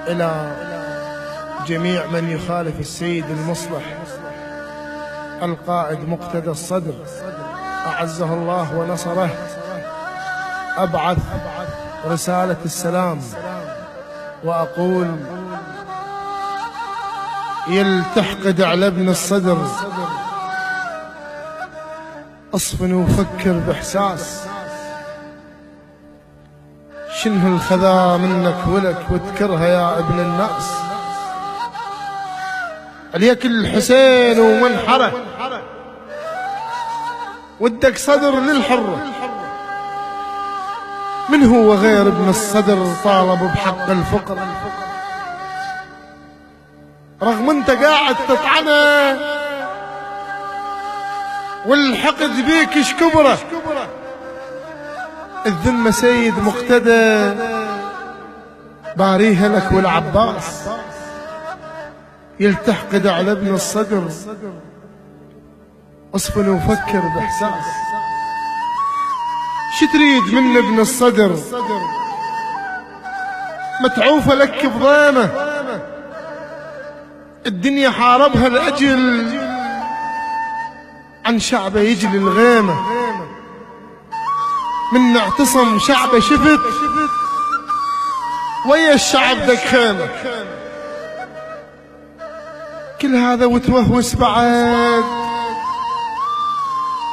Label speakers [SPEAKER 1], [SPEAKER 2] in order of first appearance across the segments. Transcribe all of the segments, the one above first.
[SPEAKER 1] إلى جميع من يخالف السيد المصلح القائد مقتدى الصدر أعزه الله ونصره، أبعث رسالة السلام وأقول: يلتحقد على ابن الصدر، اصفن وفكر بإحساس. شنه الخذا منك ولك وتكرها يا ابن الناس؟ عليك الحسين ومنحره، ودك صدر للحرة. من هو غير ابن الصدر طالب بحق الفقر؟ رغم انت قاعد تطعنه والحقد بيك ايش كبره. الذمة سيد مقتدى باريها لك والعباس، يلتحقد على ابن الصدر، اصفن وفكر بإحساس. شو تريد من ابن الصدر؟ متعوفة لك بضيمة، الدنيا حاربها لأجل عن شعبه يجلي الغيمة. من اعتصم شعبه شفت ويا الشعب ذاك خيمة. كل هذا وتوهوس بعد،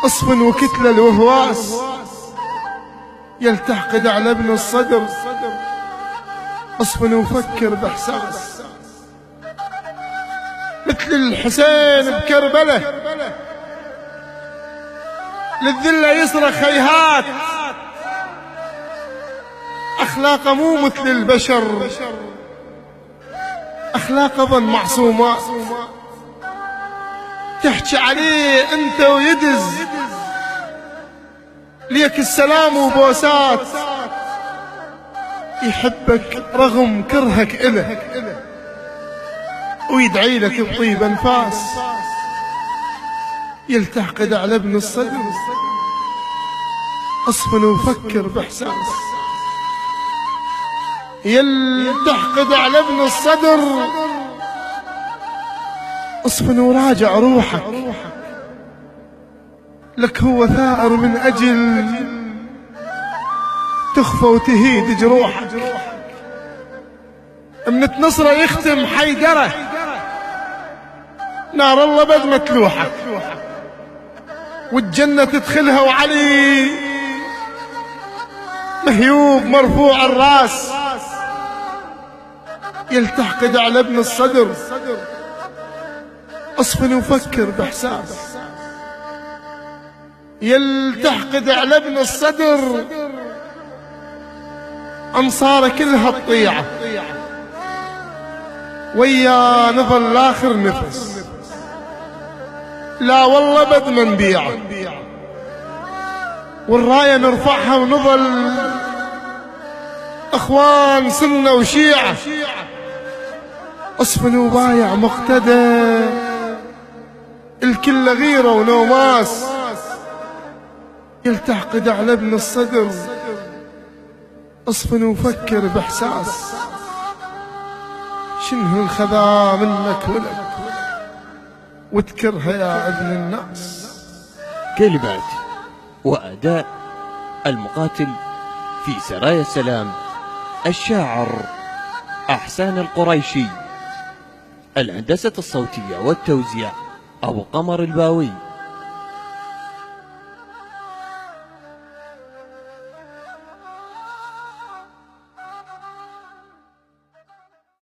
[SPEAKER 1] اصفن وكتلة الوهواس. يلتحقد على ابن الصدر، اصفن وفكر بإحساس. مثل الحسين بكربلة للذلة يصرخ هيهات. أخلاقه مو مثل البشر، أخلاقه ظن معصومات. تحكي عليه أنت ويدز ليك السلام وبوسات. يحبك رغم كرهك إله، ويدعي لك بطيب أنفاس. يلتحقد على ابن الصدر، اصفن وفكر بإحساس. يلتحقد على ابن الصدر، اصفن وراجع روحك. لك هو ثائر من أجل تخفى وتهيد جروحك. من نصره يختم حيدره، نار الله بدمت لوحك. والجنة تدخلها وعلي مهيوب مرفوع الراس. يلتحقد على ابن الصدر، اصفن وفكر بإحساس. يلتحقد على ابن الصدر، أنصاره كلها الطيعة، ويا نظل آخر نفس. لا والله بد ما نبيعه، والراية نرفعها ونظل اخوان سنة وشيعة. اصفن وبايع مقتدى، الكل غيرة ونوماس. يلتحقد على ابن الصدر، اصفن وفكر بإحساس. شنه الخذا منك ولك وتكرها يا ابن الناس؟
[SPEAKER 2] كلمات وأداء المقاتل في سرايا السلام الشاعر أحسان القريشي. الهندسة الصوتية والتوزيع أبو قمر الباوي.